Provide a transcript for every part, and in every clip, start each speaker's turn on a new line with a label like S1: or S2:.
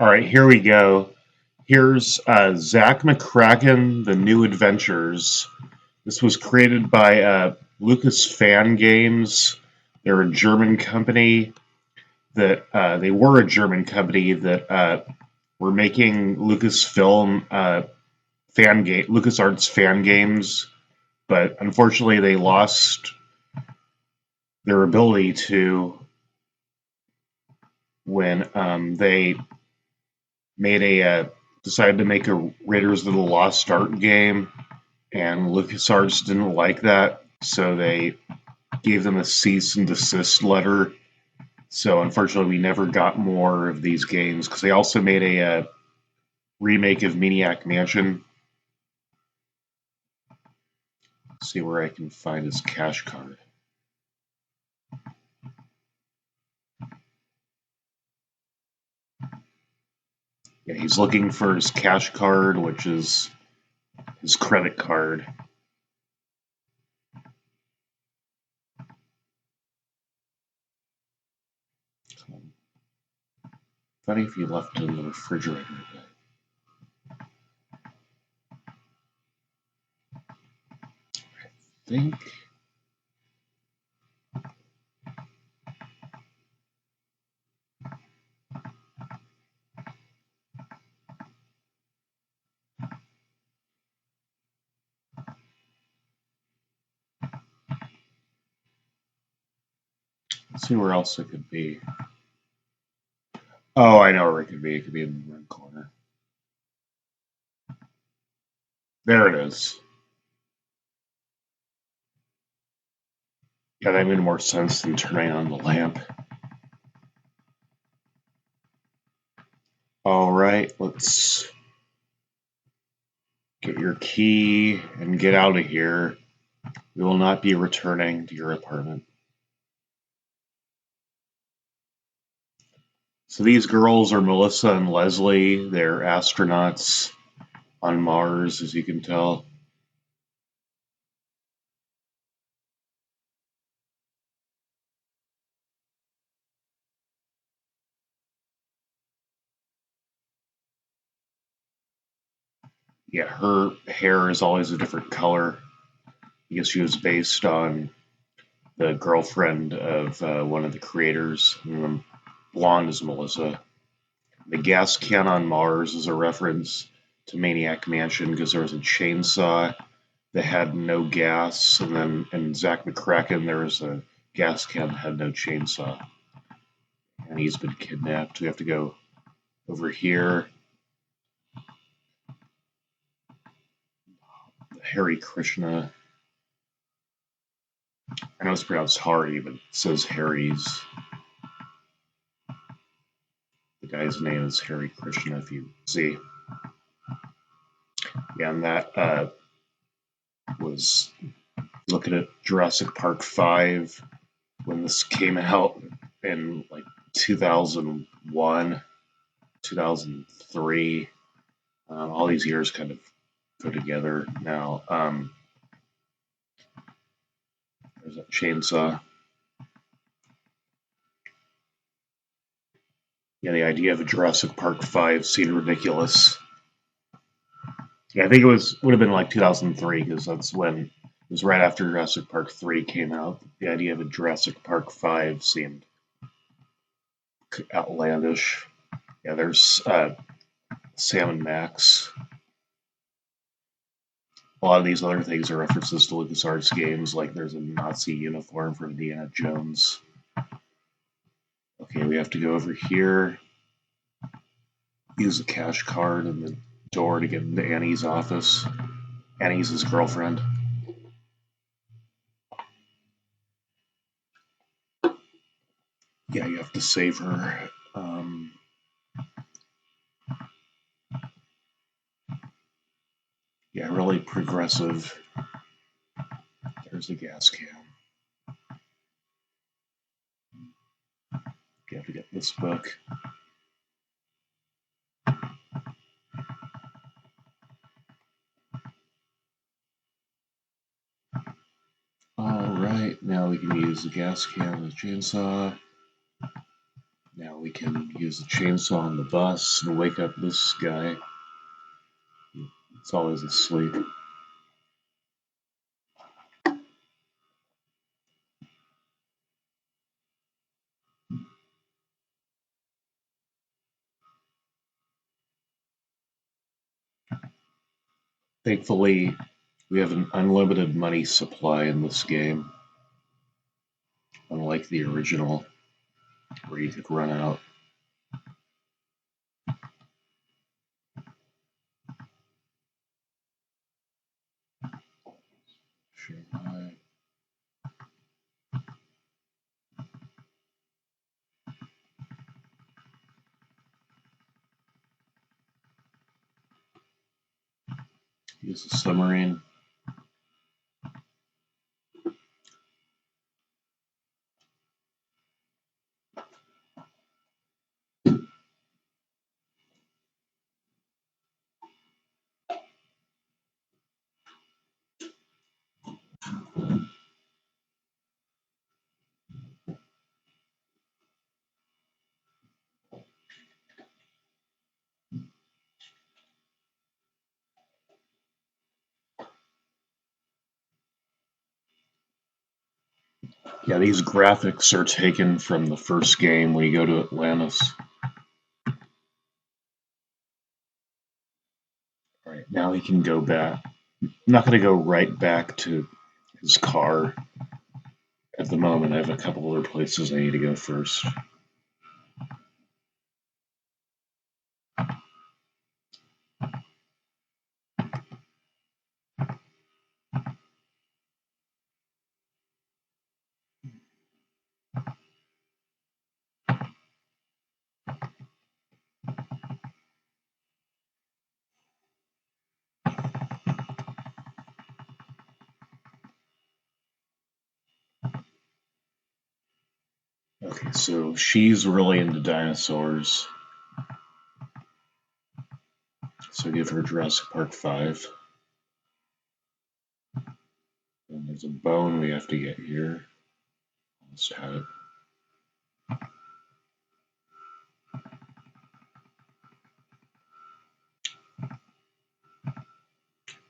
S1: All right, here we go. Here's Zach McKracken, The New Adventures. This was created by LucasFan Games. They're a German company that they were a German company that were making Lucasfilm LucasArts fan games, but unfortunately they lost their ability to when they made decided to make a Raiders of the Lost Ark game, and LucasArts didn't like that, so they gave them a cease and desist letter. So unfortunately, we never got more of these games because they also made a remake of Maniac Mansion. Let's see where I can find his cash card. Yeah, he's looking for his cash card, which is his credit card. Funny if you left it in the refrigerator. I think. Let's see where else it could be. Oh, I know where it could be. It could be in the red corner. There it is. Yeah, that made more sense than turning on the lamp. All right, let's get your key and get out of here. We will not be returning to your apartment. So these girls are Melissa and Leslie. They're astronauts on Mars, as you can tell. Yeah, her hair is always a different color. I guess she was based on the girlfriend of one of the creators. Blonde is Melissa. The gas can on Mars is a reference to Maniac Mansion because there was a chainsaw that had no gas, and then in Zach McKracken there was a gas can that had no chainsaw, and he's been kidnapped. We have to go over here. Hare Krishna. I know it's pronounced Hari, but it says Harry's. The guy's name is Hare Krishna, if you see. Yeah, and that was looking at Jurassic Park 5 when this came out in like 2001, 2003. All these years kind of put together now. There's a chainsaw. Yeah, the idea of a Jurassic Park 5 seemed ridiculous. Yeah, I think would have been like 2003 because that's when it was right after Jurassic Park 3 came out. The idea of a Jurassic Park 5 seemed outlandish. Yeah, there's Sam and Max. A lot of these other things are references to LucasArts games, like there's a Nazi uniform for Indiana Jones. Okay, we have to go over here, use the cash card in the door to get into Annie's office. Annie's his girlfriend. Yeah, you have to save her. Yeah, really progressive. There's the gas can. You have to get this book. All right, now we can use the gas can with chainsaw. Now we we can use the chainsaw on the bus and wake up this guy. It's always asleep. Thankfully, we have an unlimited money supply in this game, unlike the original, where you could run out. Shanghai. Use a submarine. Yeah, these graphics are taken from the first game when you go to Atlantis. All right, now he can go back. I'm not going to go right back to his car at the moment. I have a couple other places I need to go first. Okay, so she's really into dinosaurs. So give her Jurassic Park 5. And there's a bone we have to get here. Almost had it.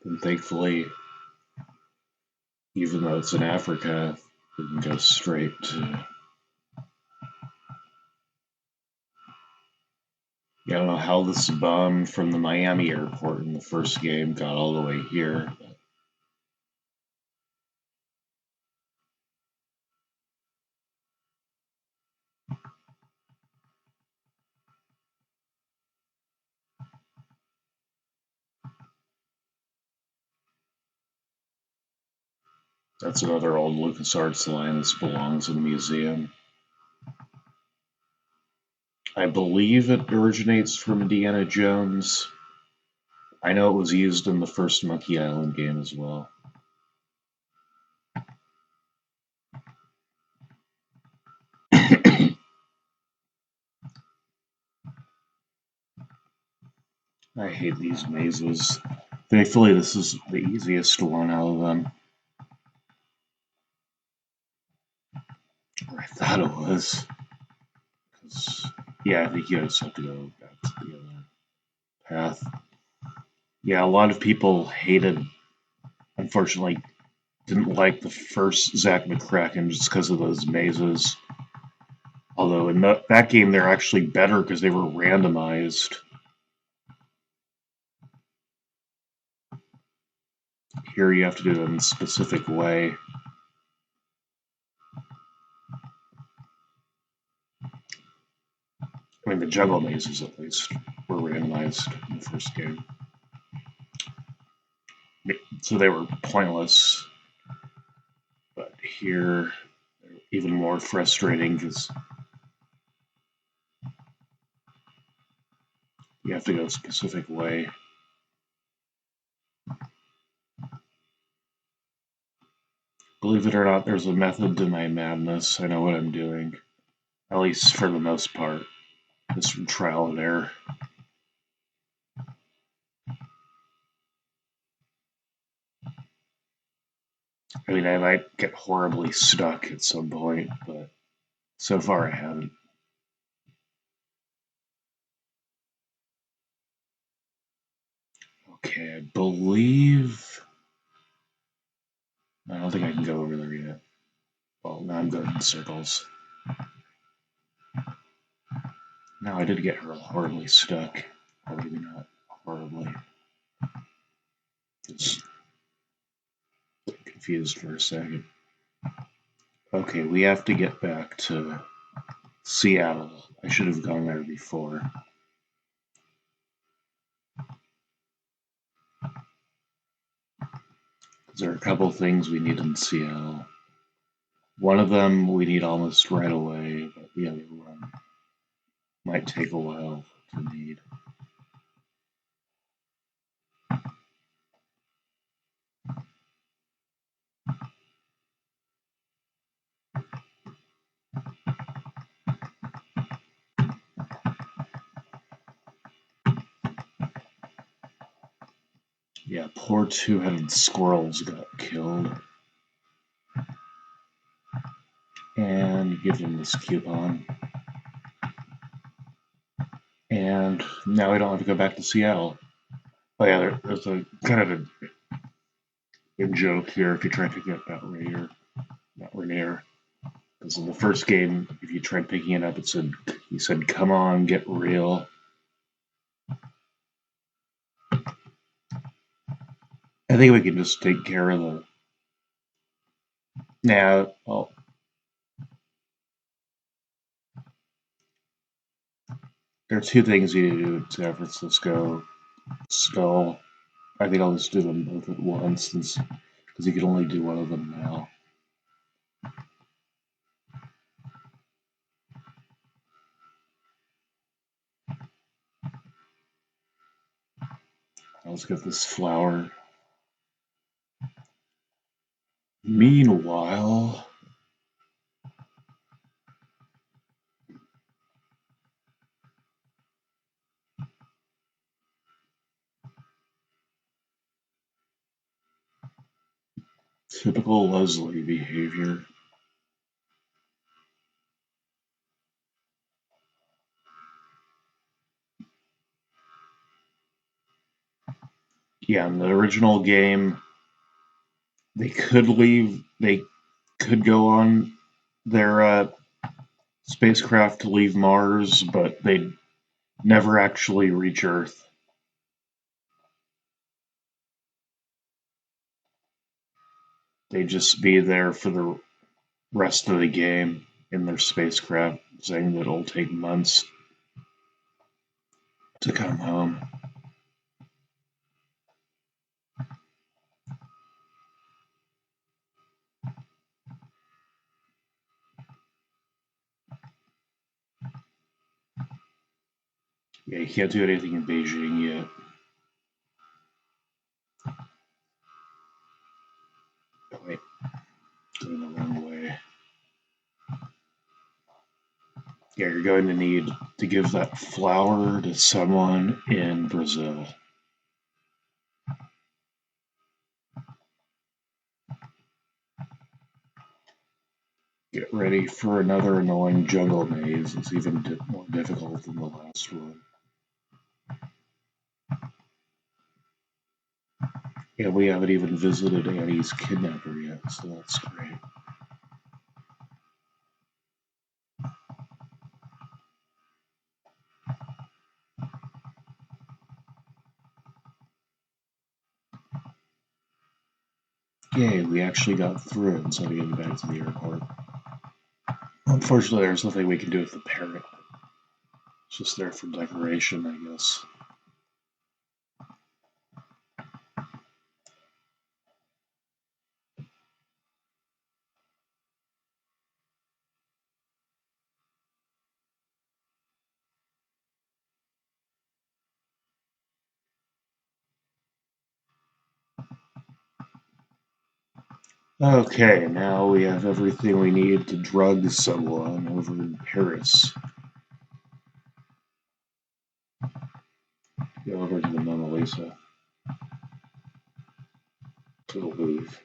S1: And thankfully, even though it's in Africa, we can go straight to. Yeah, I don't know how this bomb from the Miami airport in the first game got all the way here. That's another old LucasArts line. This belongs in the museum. I believe it originates from Indiana Jones. I know it was used in the first Monkey Island game as well. I hate these mazes. Thankfully, this is the easiest one out of them. Or I thought it was. Yeah, I think you just have to go back to the other path. Yeah, a lot of people unfortunately, didn't like the first Zach McKracken just because of those mazes. Although in that game, they're actually better because they were randomized. Here you have to do it in a specific way. I mean, the jungle mazes, at least, were randomized in the first game. So they were pointless. But here, they're even more frustrating because you have to go a specific way. Believe it or not, there's a method to my madness. I know what I'm doing. At least for the most part. Just from trial and error. I mean, I might get horribly stuck at some point, but so far I haven't. Okay, I believe... I don't think I can go over there yet. Well, now I'm going in circles. No, I did get her horribly stuck. Or maybe not horribly. Just confused for a second. Okay, we have to get back to Seattle. I should have gone there before. There are a couple things we need in Seattle. One of them we need almost right away, but the other one might take a while to need. Yeah, poor two-headed squirrels got killed. And give them this coupon. And now we don't have to go back to Seattle. Oh yeah, there's a kind of a joke here if you try to get that Rainier. Because in the first game, if you tried picking it up, he said, "Come on, get real." I think we can just take care of the. Now, well, there are two things you need to do in San Francisco. Skull. I think I'll just do them both at once, because you can only do one of them now. Let's get this flower. Meanwhile, typical Leslie behavior. Yeah, in the original game, they could go on their spacecraft to leave Mars, but they'd never actually reach Earth. They'd just be there for the rest of the game in their spacecraft, saying that it'll take months to come home. Yeah, you can't do anything in Beijing yet. Oh, wait, going the wrong way. Yeah, you're going to need to give that flower to someone in Brazil. Get ready for another annoying jungle maze. It's even more difficult than the last one. Yeah, we haven't even visited Annie's kidnapper yet, so that's great. Yay, we actually got through it instead of getting back to the airport. Unfortunately, there's nothing we can do with the parrot. It's just there for decoration, I guess. Okay, now we have everything we need to drug someone over in Paris. Go over to the Mona Lisa. To the Louvre.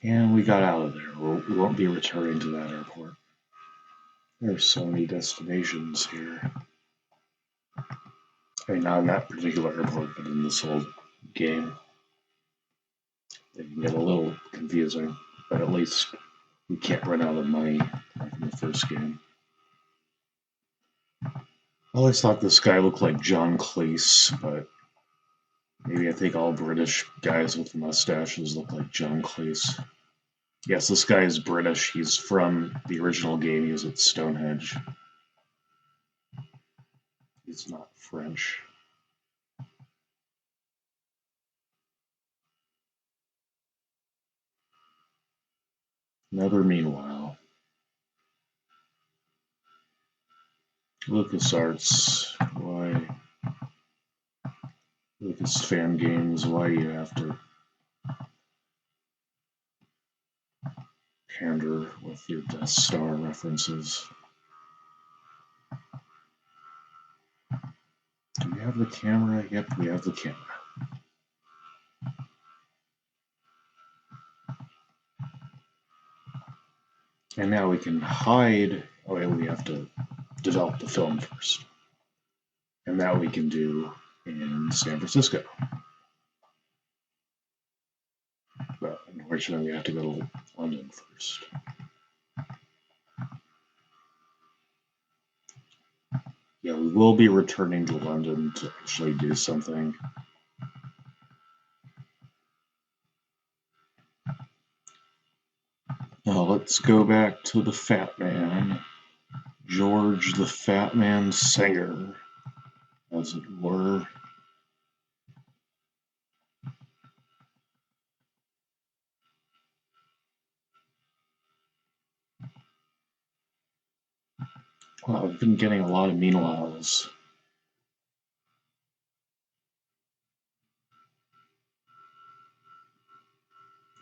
S1: And we got out of there. We won't be returning to that airport. There's so many destinations here. I mean, not in that particular airport, but in this whole game. They can get a little confusing, but at least we can't run out of money like in the first game. I always thought this guy looked like John Cleese, but maybe I think all British guys with mustaches look like John Cleese. Yes, this guy is British. He's from the original game. He was at Stonehenge. He's not French. Another meanwhile. LucasArts, why? LucasFan games, why do you have to pander with your Death Star references? Do we have the camera? Yep, we have the camera. And now we can hide. Oh, wait, we have to develop the film first. And that we can do in San Francisco. But unfortunately, we have to go to London first. Yeah, we will be returning to London to actually do something. Now let's go back to the Fat Man. George the Fat Man Singer, as it were. Wow, I've been getting a lot of meanwhiles.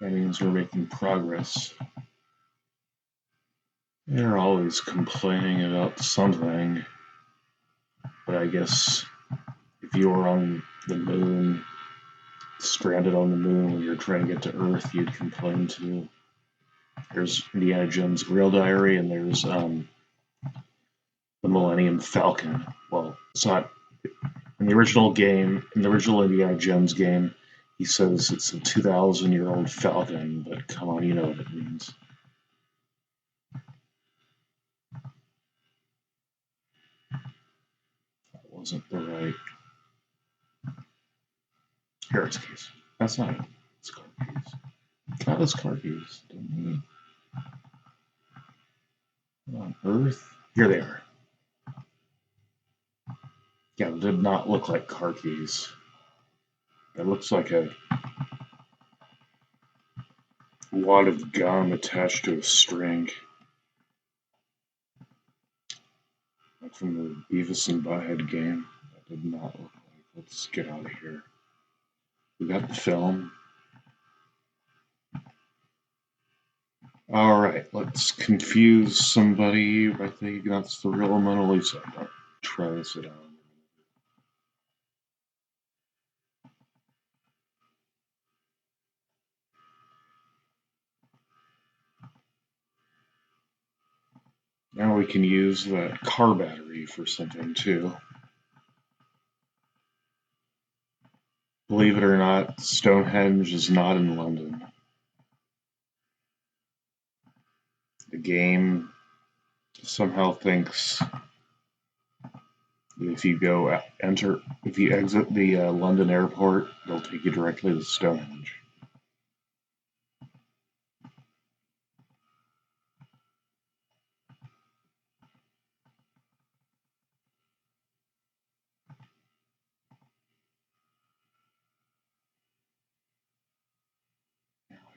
S1: That means we're making progress. They're always complaining about something. But I guess if you were on the moon, stranded on the moon when you're trying to get to Earth, you'd complain too. There's Indiana Jones' Real Diary, and there's the Millennium Falcon. Well, it's not in the original game. In the original Indiana Jones game, he says it's a 2,000-year-old Falcon, but come on, you know what it means. That wasn't the right. Here it's keys. That's not it. It's car keys. Got his car keys, didn't he? On Earth? Here they are. Yeah, it did not look like car keys. It looks like a wad of gum attached to a string. Like from the Beavis and Butthead game. That did not look like. Let's get out of here. We got the film. Alright, let's confuse somebody. I think that's the real Mona Lisa. I'll try this out. Now we can use that car battery for something too. Believe it or not, Stonehenge is not in London. The game somehow thinks if you if you exit the London airport, they'll take you directly to Stonehenge.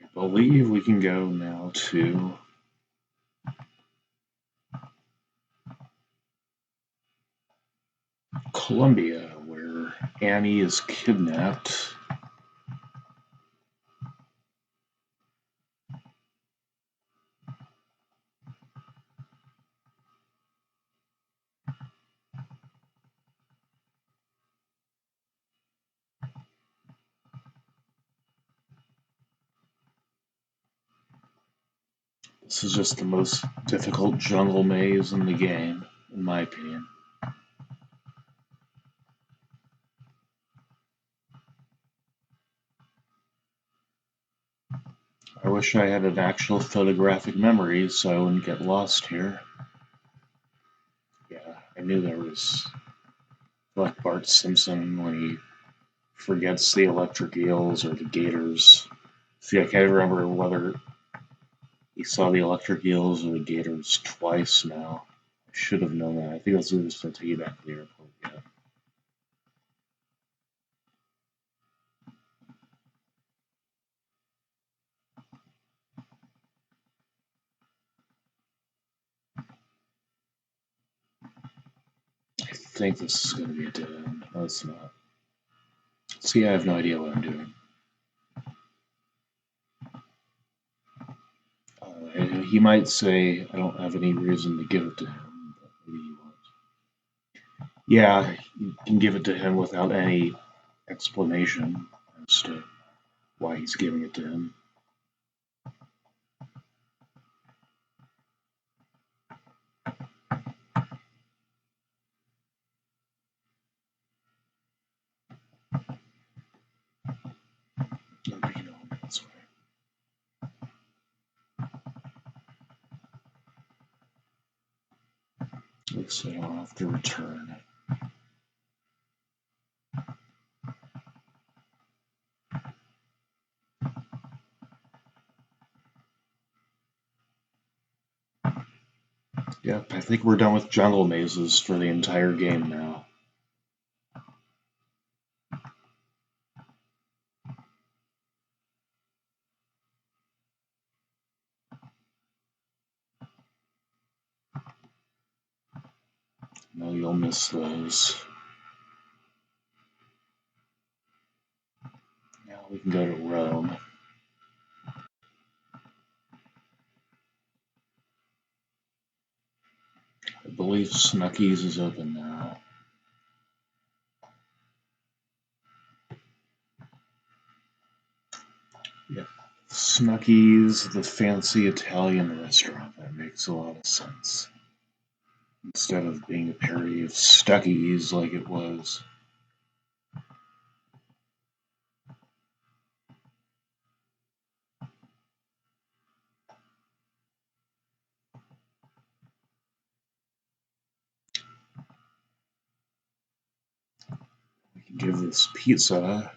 S1: I believe we can go now to Colombia, where Annie is kidnapped. This is just the most difficult jungle maze in the game, in my opinion. I wish I had an actual photographic memory so I wouldn't get lost here. Yeah, I knew there was like Bart Simpson when he forgets the electric eels or the gators. See, I can't remember whether he saw the electric eels or the gators twice now. I should have known that. I think that's just going to take you back to the airport. Yeah. I think this is going to be a dead end. No, it's not. See, I have no idea what I'm doing. He might say I don't have any reason to give it to him, but maybe he won't. Yeah, you can give it to him without any explanation as to why he's giving it to him. Maybe no, that's why. At least I don't have to return. Yep, I think we're done with jungle mazes for the entire game now. No, you'll miss those. Now we can go to Rome. I believe Snuckies is open now. Yep. Snuckies, the fancy Italian restaurant. That makes a lot of sense. Instead of being a parody of Stuckies like it was. We can give this pizza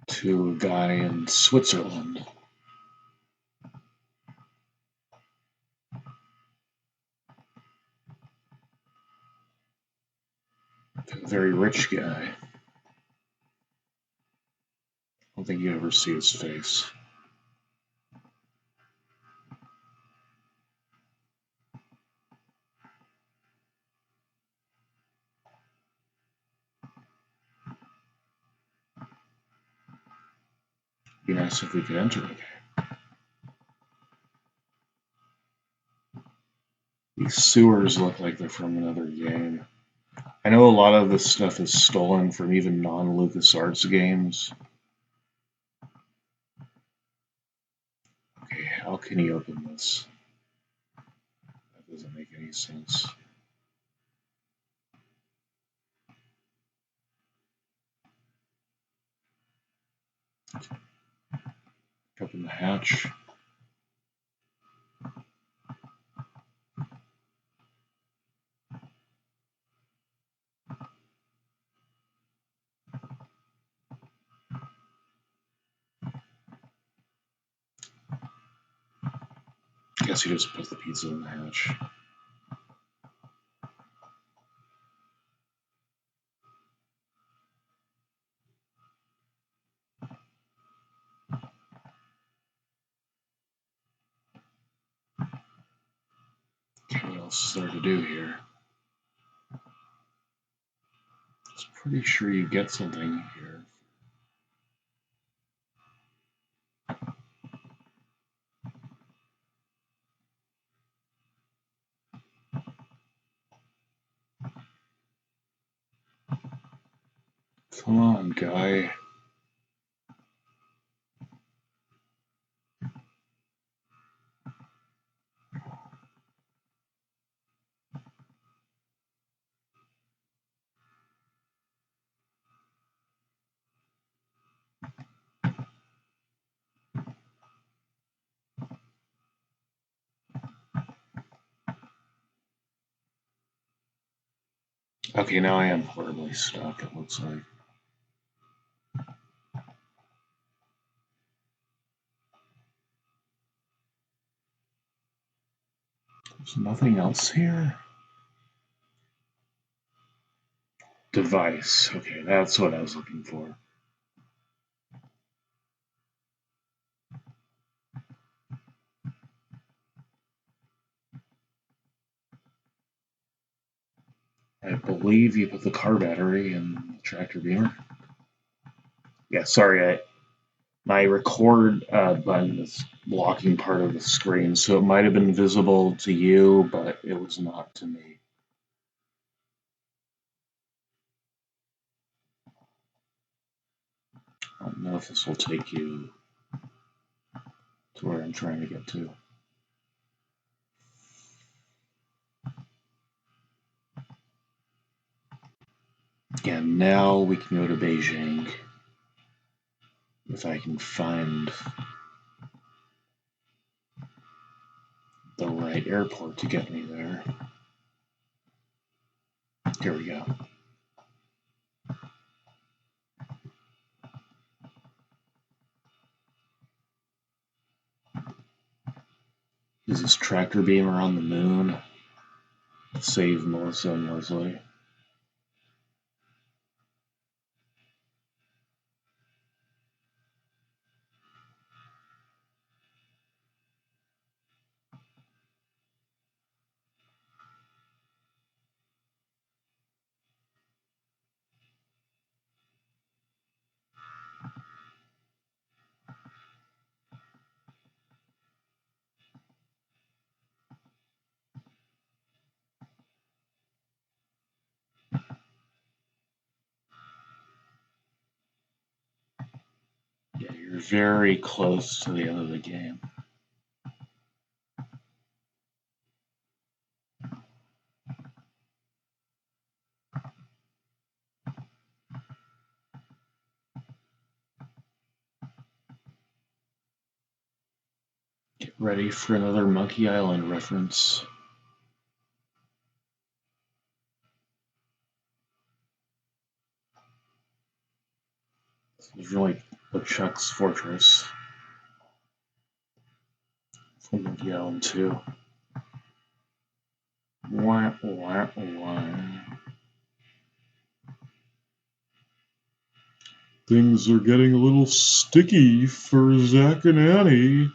S1: to a guy in Switzerland. A very rich guy. I don't think you ever see his face. Be nice if we could enter it. These sewers look like they're from another game. I know a lot of this stuff is stolen from even non-LucasArts games. Okay, how can he open this? That doesn't make any sense. Open the hatch. Guess you just put the pizza in the hatch. Okay, what else is there to do here? I was pretty sure you get something here. Come on, guy. Okay, now I am horribly stuck, it looks like. There's nothing else here? Device. Okay, that's what I was looking for. I believe you put the car battery in the tractor beamer. Yeah, sorry, my record button is blocking part of the screen, so it might have been visible to you, but it was not to me. I don't know if this will take you to where I'm trying to get to. Yeah, now we can go to Beijing. If I can find the right airport to get me there. Here we go. Is this tractor beamer on the moon? Save Melissa and Leslie. Yeah, you're very close to the end of the game. Get ready for another Monkey Island reference. This is really LeChuck's Fortress from Monkey Island 2. Wah, wah, wah. Things are getting a little sticky for Zach and Annie.